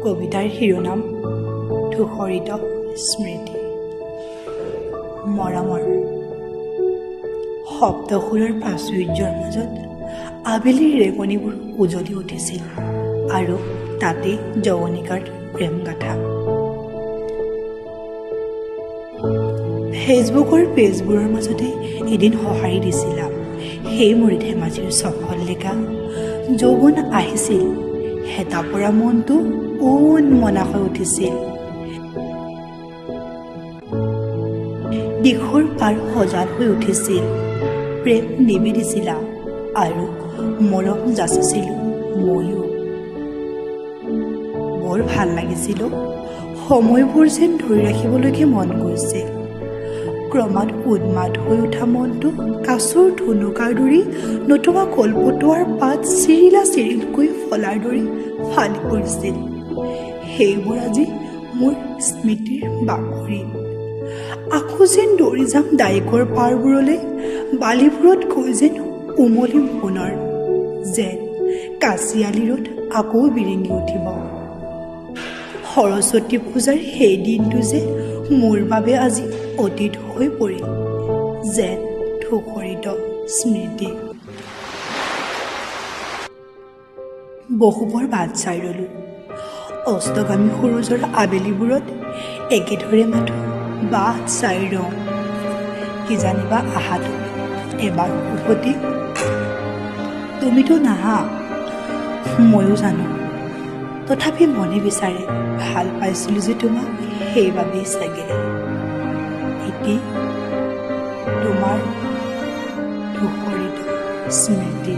কবিতাৰ শিৰোনাম ধূসৰিত স্মৃতি। মৰমৰ শব্দসুৰৰ প্ৰাচুৰ্যৰ মাজত আবেলিৰ ৰেঙনিবোৰ উজলি উঠিছিল আৰু তাতে যৱনিকাৰ প্ৰেম গাথা। ফেচবুকৰ পেজবোৰৰ মাজতে এদিন সঁহাৰি দিছিলা সেই মোৰ ধেমাজিৰ চফল লেখা যৌৱন আহিছিল, হেতা পৰা মনটো উন্মনা হৈ উঠিছিল। দিশৰ পাৰ সজাল হৈ উঠিছিল, প্ৰেম নিবেদিছিলা আৰু মৰম যাচিছিলোঁ ময়ো। বৰ ভাল লাগিছিল, সময়বোৰ যেন ধৰি ৰাখিবলৈকে মন গৈছিল। ক্ৰমাৎ উন্মাদ হৈ উঠা মনটো কাছৰ ধুনুকাৰ দৰে নতুবা কলপতুৱাৰ পাত চিৰিলা চিৰিলকৈ ফলাৰ দৰে ফালি পৰিছিল। সেইবোৰ আজি মোৰ স্মৃতিৰ বাকৰিত। আকৌ যেন দৌৰি যাম দায়কৰ পাৰবোৰলৈ, বালিবোৰত গৈ যেন উমলিম পুনৰ, যেন কাঁচিয়ালি ৰ'দ আকৌ বিৰিঙি উঠিব। সৰস্বতী পূজাৰ সেই দিনটো যে মোৰ বাবে আজি অতীত হৈ পৰিল, যেন ধূসৰিত স্মৃতি। বহুবৰ বাট চাই ৰলোঁ, অস্তগামী সূৰুজৰ আবেলিবোৰত একেধৰে মাথো বাট চাই ৰওঁ। কিজানিবা আহাটো এবাৰ উভতি। তুমিতো নাহা ময়ো জানো, তথাপি মনে বিচাৰে ভাল পাইছিলোঁ যে তোমাক, সেইবাবেই চাগে এটি তোমাৰ ধূসৰিত স্মৃতি।